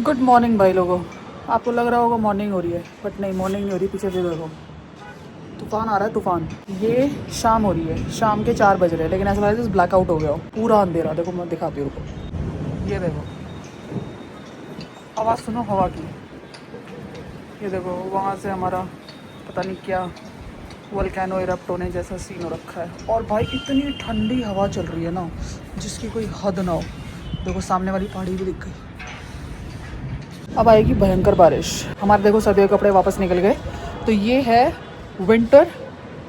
Good morning भाई लोगों। आपको लग रहा होगा मॉर्निंग हो रही है, बट नहीं, मॉर्निंग नहीं हो रही। पीछे से देखो, तूफान आ रहा है, तूफान। ये शाम हो रही है, शाम के 4 बज रहे हैं, लेकिन ऐसा लग रहा है ब्लैकआउट हो गया हो, पूरा अंधेरा। देखो मैं दिखाती हूँ, रुको। ये देखो, आवाज़ सुनो हवा की। ये देखो, वहाँ से हमारा पता नहीं क्या वोल्केनो इरप्ट होने जैसा सीन हो रखा है। और भाई इतनी ठंडी हवा चल रही है ना, जिसकी कोई हद ना हो। देखो सामने वाली पहाड़ी भी दिख गई। अब आएगी भयंकर बारिश। हमारे देखो सर्दियों के कपड़े वापस निकल गए। तो ये है विंटर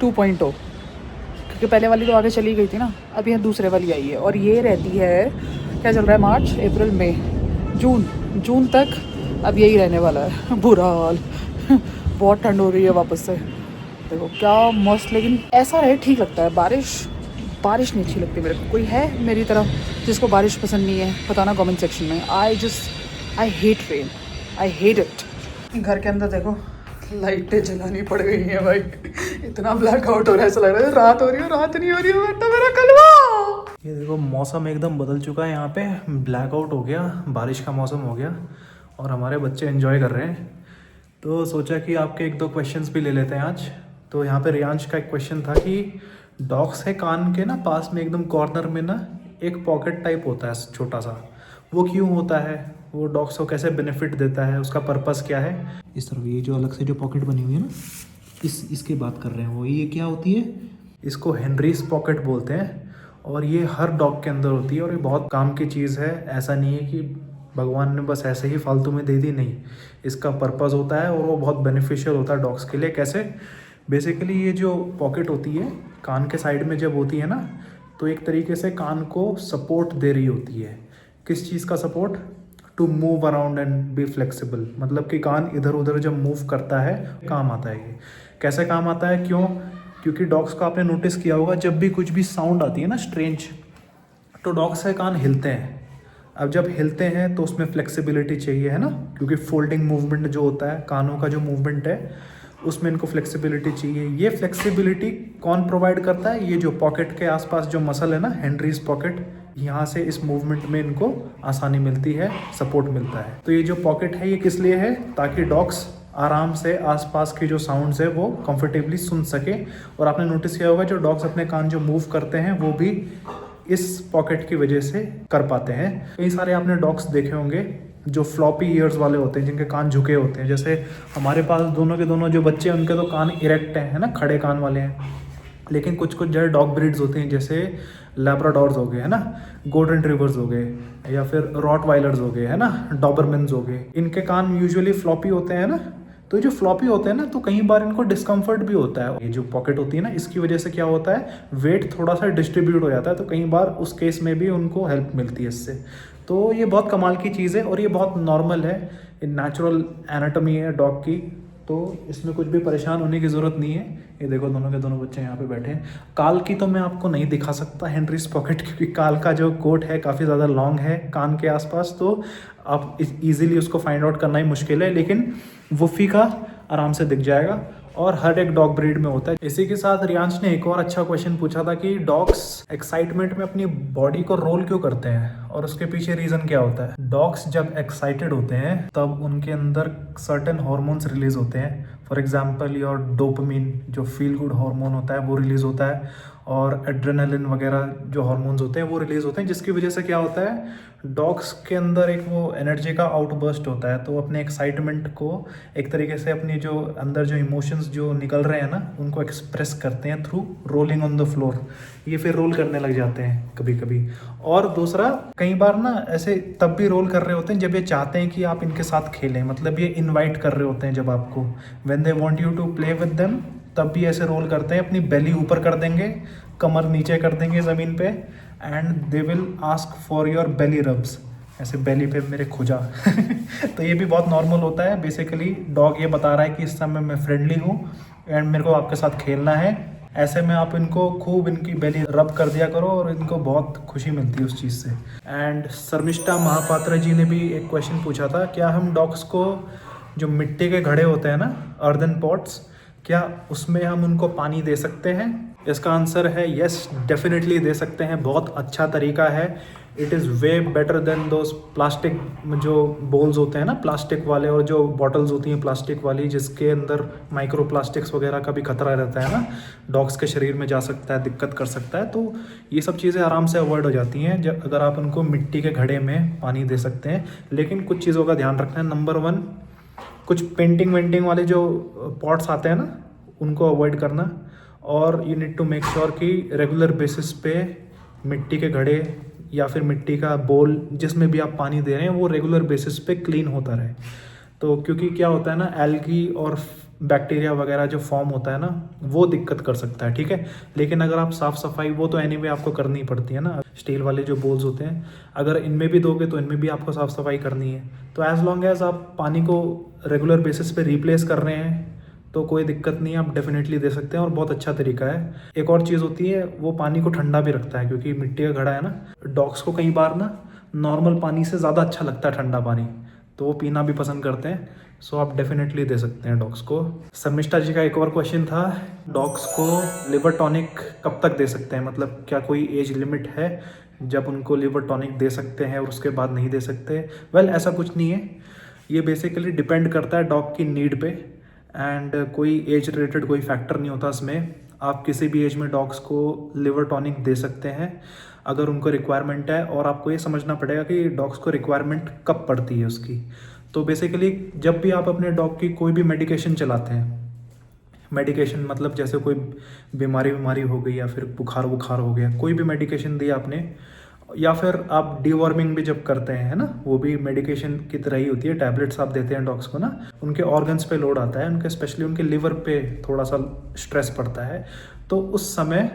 2.0, क्योंकि पहले वाली तो आगे चली गई थी ना, अब यह दूसरे वाली आई है। और ये रहती है, क्या चल रहा है, मार्च अप्रैल मई जून तक। अब यही रहने वाला है। बुरा हाल। बहुत ठंड हो रही है वापस से। देखो क्या मस्त, लेकिन ऐसा रहे ठीक लगता है। बारिश नहीं अच्छी लगती मेरे को। कोई है मेरी तरह जिसको बारिश पसंद नहीं है, बताना कमेंट सेक्शन में। I hate rain, I hate it. घर के अंदर देखो, लाइटें जलानी पड़ गई हैं भाई। इतना ब्लैकआउट हो रहा है, ऐसा लग रहा है रात हो रही है, रात नहीं हो रही है, तो मेरा कलवा। ये देखो मौसम एकदम बदल चुका है। यहाँ पे ब्लैकआउट हो गया, बारिश का मौसम हो गया और हमारे बच्चे एंजॉय कर रहे हैं। तो सोचा कि आपके एक दो क्वेश्चंस भी ले लेते हैं आज। तो यहाँ पे रियांश का एक क्वेश्चन था कि डॉग्स है कान के ना पास में एकदम कॉर्नर में ना एक पॉकेट टाइप होता है छोटा सा, वो क्यों होता है, वो डॉग्स को कैसे बेनिफिट देता है, उसका पर्पस क्या है। इस तरफ ये जो अलग से जो पॉकेट बनी हुई है ना, इसकी बात कर रहे हैं वो। ये क्या होती है, इसको हेनरीज पॉकेट बोलते हैं और ये हर डॉग के अंदर होती है और ये बहुत काम की चीज़ है। ऐसा नहीं है कि भगवान ने बस ऐसे ही फालतू में दे दी, नहीं, इसका पर्पस होता है और वो बहुत बेनिफिशियल होता है डॉग्स के लिए। कैसे, बेसिकली ये जो पॉकेट होती है कान के साइड में जब होती है ना, तो एक तरीके से कान को सपोर्ट दे रही होती है। किस चीज़ का support? To move around and be flexible. मतलब कि कान इधर उधर जब मूव करता है काम आता है। ये कैसे काम आता है, क्यों? क्योंकि डॉग्स को आपने नोटिस किया होगा, जब भी कुछ भी साउंड आती है ना स्ट्रेंज, तो डॉग्स के कान हिलते हैं। अब जब हिलते हैं तो उसमें फ्लेक्सिबिलिटी चाहिए, है ना, क्योंकि फोल्डिंग मूवमेंट जो होता है कानों का, जो मूवमेंट है उसमें इनको फ्लेक्सिबिलिटी चाहिए। ये फ्लेक्सिबिलिटी कौन प्रोवाइड करता है? ये जो पॉकेट के आसपास जो मसल है ना, हेनरीज पॉकेट, यहाँ से इस मूवमेंट में इनको आसानी मिलती है, सपोर्ट मिलता है। तो ये जो पॉकेट है ये किस लिए है? ताकि डॉग्स आराम से आसपास की जो साउंड्स है वो कंफर्टेबली सुन सके। और आपने नोटिस किया होगा जो डॉग्स अपने कान जो मूव करते हैं वो भी इस पॉकेट की वजह से कर पाते हैं। कई सारे आपने डॉग्स देखे होंगे जो फ्लॉपी ईयर्स वाले होते हैं, जिनके कान झुके होते हैं। जैसे हमारे पास दोनों के दोनों जो बच्चे हैं उनके तो कान इरेक्ट हैं, है ना, खड़े कान वाले हैं। लेकिन कुछ कुछ जो डॉग ब्रीड्स होते हैं, जैसे लैब्राडोर्स हो गए, है ना, गोल्डन रिट्रीवर्स हो गए, या फिर रॉटवाइलर्स हो गए, है ना, डॉबरमेन्स हो गए, इनके कान यूजुअली फ्लॉपी होते हैं ना। तो जो फ्लॉपी होते हैं ना, तो कई बार इनको डिस्कम्फर्ट भी होता है। ये जो पॉकेट होती है ना, इसकी वजह से क्या होता है, वेट थोड़ा सा डिस्ट्रीब्यूट हो जाता है, तो कई बार उस केस में भी उनको हेल्प मिलती है इससे। तो ये बहुत कमाल की चीज़ है और ये बहुत नॉर्मल है, नेचुरल एनाटॉमी है डॉग की। तो इसमें कुछ भी परेशान होने की ज़रूरत नहीं है। ये देखो दोनों के दोनों बच्चे यहाँ पे बैठे हैं। काल की तो मैं आपको नहीं दिखा सकता हेनरीज पॉकेट, क्योंकि काल का जो कोट है काफ़ी ज़्यादा लॉन्ग है कान के आसपास, तो आप इजीली उसको फाइंड आउट करना ही मुश्किल है। लेकिन वुफ़ी का आराम से दिख जाएगा और हर एक डॉग ब्रीड में होता है। इसी के साथ रियांश ने एक और अच्छा क्वेश्चन पूछा था कि डॉग्स एक्साइटमेंट में अपनी बॉडी को रोल क्यों करते हैं और उसके पीछे रीजन क्या होता है। डॉग्स जब एक्साइटेड होते हैं तब उनके अंदर सर्टेन हॉर्मोन्स रिलीज होते हैं। फॉर एग्जाम्पल योर डोपामिन जो फील गुड हार्मोन होता है वो रिलीज होता है, और एड्रेनालिन वगैरह जो हार्मोन्स होते हैं वो रिलीज होते हैं, जिसकी वजह से क्या होता है, डॉग्स के अंदर एक वो एनर्जी का आउटबर्स्ट होता है। तो अपने एक्साइटमेंट को एक तरीके से अपनी जो अंदर जो इमोशंस जो निकल रहे हैं ना, उनको एक्सप्रेस करते हैं through rolling on the floor. ये फिर रोल करने लग जाते हैं कभी कभी। और दूसरा, कई बार ना ऐसे तब भी रोल कर रहे होते हैं जब ये चाहते हैं कि आप इनके साथ खेलें, मतलब ये इन्वाइट कर रहे होते हैं जब आपको, when they want you to play with them, तब भी ऐसे रोल करते हैं। अपनी बेली ऊपर कर देंगे, कमर नीचे कर देंगे ज़मीन पे, and they will ask for your belly rubs, ऐसे बेली पे मेरे खुजा। तो ये भी बहुत नॉर्मल होता है। बेसिकली डॉग ये बता रहा है कि इस समय मैं फ्रेंडली हूँ एंड मेरे को आपके साथ खेलना है। ऐसे में आप इनको खूब इनकी बेली रब कर दिया करो और इनको बहुत खुशी मिलती है उस चीज़ से। एंड शर्मिष्ठा महापात्रा जी ने भी एक क्वेश्चन पूछा था, क्या हम डॉग्स को जो मिट्टी के घड़े होते हैं ना, अर्दन पॉट्स, क्या उसमें हम उनको पानी दे सकते हैं? इसका आंसर है यस, डेफिनेटली दे सकते हैं। बहुत अच्छा तरीका है it is way better than those plastic जो बोल्स होते हैं ना प्लास्टिक वाले, और जो बॉटल्स होती हैं प्लास्टिक वाली जिसके अंदर माइक्रो प्लास्टिक्स वगैरह का भी खतरा रहता है ना, डॉग्स के शरीर में जा सकता है, दिक्कत कर सकता है। तो ये सब चीज़ें आराम से अवॉइड हो जाती हैं जब अगर आप उनको मिट्टी के घड़े में पानी दे सकते हैं। लेकिन कुछ चीज़ों का ध्यान रखना है। नंबर 1, कुछ पेंटिंग वेंटिंग वाले जो पॉट्स आते हैं ना उनको अवॉइड करना, और you need to make sure कि रेगुलर बेसिस पे मिट्टी के घड़े या फिर मिट्टी का बोल जिसमें भी आप पानी दे रहे हैं वो रेगुलर बेसिस पे क्लीन होता रहे। तो क्योंकि क्या होता है ना, एल्गी और बैक्टीरिया वगैरह जो फॉर्म होता है ना वो दिक्कत कर सकता है, ठीक है। लेकिन अगर आप साफ़ सफाई वो तो एनीवे आपको करनी पड़ती है ना, स्टील वाले जो बोल्स होते हैं अगर इनमें भी दोगे तो इनमें भी आपको साफ़ सफाई करनी है। तो एज़ लॉन्ग एज आप पानी को रेगुलर बेसिस पे रिप्लेस कर रहे हैं तो कोई दिक्कत नहीं है, आप डेफिनेटली दे सकते हैं और बहुत अच्छा तरीका है। एक और चीज़ होती है वो पानी को ठंडा भी रखता है, क्योंकि मिट्टी का घड़ा है ना, डॉग्स को कई बार ना नॉर्मल पानी से ज़्यादा अच्छा लगता है ठंडा पानी, तो वो पीना भी पसंद करते हैं। सो आप डेफिनेटली दे सकते हैं डॉग्स को। शर्मिष्ठा जी का एक और क्वेश्चन था, डॉग्स को लिवर टॉनिक कब तक दे सकते हैं, मतलब क्या कोई एज लिमिट है जब उनको लिवर टॉनिक दे सकते हैं और उसके बाद नहीं दे सकते। वेल ऐसा कुछ नहीं है, ये बेसिकली डिपेंड करता है डॉग की नीड पे, एंड कोई एज रिलेटेड कोई फैक्टर नहीं होता इसमें। आप किसी भी एज में डॉग्स को लिवर टॉनिक दे सकते हैं अगर उनको रिक्वायरमेंट है, और आपको ये समझना पड़ेगा कि डॉग्स को रिक्वायरमेंट कब पड़ती है उसकी। तो बेसिकली जब भी आप अपने डॉग की कोई भी मेडिकेशन चलाते हैं, मेडिकेशन मतलब जैसे कोई बीमारी हो गई या फिर बुखार हो गया, कोई भी मेडिकेशन दी आपने, या फिर आप डीवॉर्मिंग भी जब करते हैं ना, वो भी मेडिकेशन की तरह ही होती है। टैबलेट्स आप देते हैं डॉग्स को ना, उनके ऑर्गन्स पे लोड आता है, उनके स्पेशली उनके लिवर पे थोड़ा सा स्ट्रेस पड़ता है, तो उस समय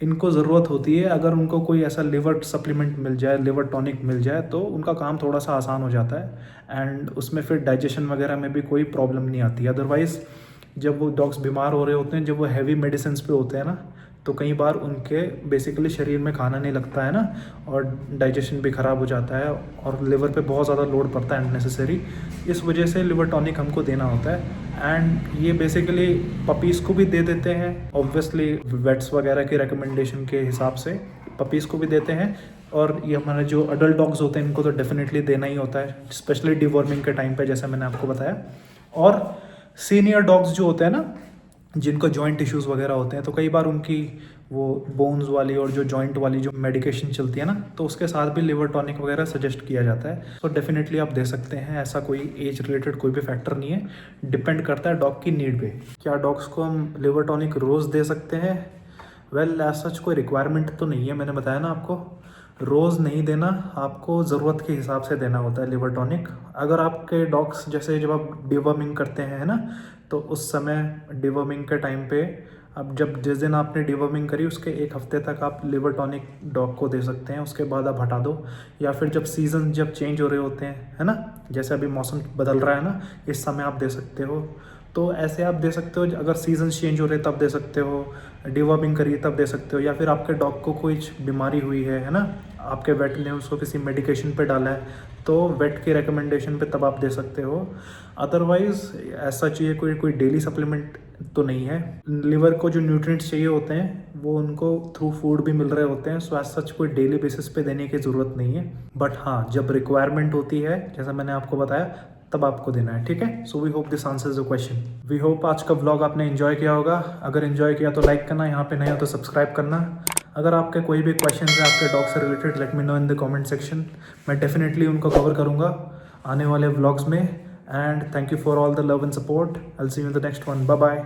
इनको ज़रूरत होती है। अगर उनको कोई ऐसा लिवर सप्लीमेंट मिल जाए, लिवर टॉनिक मिल जाए, तो उनका काम थोड़ा सा आसान हो जाता है, एंड उसमें फिर डाइजेशन वगैरह में भी कोई प्रॉब्लम नहीं आती। अदरवाइज़ जब वो डॉग्स बीमार हो रहे होते हैं, जब वो हैवी मेडिसिन पे होते हैं ना, तो कई बार उनके बेसिकली शरीर में खाना नहीं लगता है ना, और डाइजेशन भी ख़राब हो जाता है और लिवर पे बहुत ज़्यादा लोड पड़ता है अननेसेसरी। इस वजह से लिवर टॉनिक हमको देना होता है, एंड ये बेसिकली पपीज़ को भी दे देते हैं, ऑब्वियसली वेट्स वगैरह के रिकमेंडेशन के हिसाब से पपीज़ को भी देते हैं। और ये हमारे जो अडल्ट डॉग्स होते हैं इनको तो डेफिनेटली देना ही होता है, स्पेशली डिवॉर्मिंग के टाइम पे, जैसे मैंने आपको बताया। और सीनियर डॉग्स जो होते हैं ना, जिनको जॉइंट इश्यूज़ वगैरह होते हैं, तो कई बार उनकी वो बोन्स वाली और जो जॉइंट वाली जो मेडिकेशन चलती है ना, तो उसके साथ भी लिवर टॉनिक वगैरह सजेस्ट किया जाता है। तो डेफिनेटली आप दे सकते हैं, ऐसा कोई एज रिलेटेड कोई भी फैक्टर नहीं है, डिपेंड करता है डॉग की नीड पे। क्या डॉग्स को हम लिवर टॉनिक रोज़ दे सकते हैं? वेल एज सच कोई रिक्वायरमेंट तो नहीं है, मैंने बताया ना आपको, रोज़ नहीं देना, आपको ज़रूरत के हिसाब से देना होता है लिवर टॉनिक। अगर आपके डॉग्स जैसे जब आप डिवॉर्मिंग करते हैं ना, तो उस समय डिवॉर्मिंग के टाइम पे अब जिस दिन आपने डिवॉर्मिंग करी उसके 1 हफ्ते तक आप लिवर टॉनिक डॉग को दे सकते हैं, उसके बाद आप हटा दो। या फिर जब सीज़न जब चेंज हो रहे होते हैं, है ना, जैसे अभी मौसम बदल रहा है ना, इस समय आप दे सकते हो। तो ऐसे आप दे सकते हो, अगर सीजन चेंज हो रहे तब दे सकते हो, डिवॉर्मिंग करिए तब दे सकते हो, या फिर आपके डॉग को कोई बीमारी हुई है ना, आपके वेट ने उसको किसी मेडिकेशन पे डाला है, तो वेट की रिकमेंडेशन पे तब आप दे सकते हो। अदरवाइज़ ऐसा चाहिए कोई डेली सप्लीमेंट तो नहीं है। लिवर को जो न्यूट्रिएंट्स चाहिए होते हैं वो उनको थ्रू फूड भी मिल रहे होते हैं, सो एज सच कोई डेली बेसिस पे देने की ज़रूरत नहीं है। बट हाँ, जब रिक्वायरमेंट होती है, जैसा मैंने आपको बताया, तब आपको देना है, ठीक है। So we hope this answers the question. We hope आज का व्लॉग आपने एंजॉय किया होगा। अगर एंजॉय किया तो लाइक करना, यहाँ पे नए हो तो सब्सक्राइब करना। अगर आपके कोई भी क्वेश्चन है आपके डॉग से related, let me know in the comment section, मैं डेफिनेटली उनको कवर करूँगा आने वाले व्लॉग्स में। And thank you for all the love and support. I will see you in the next one. Bye bye.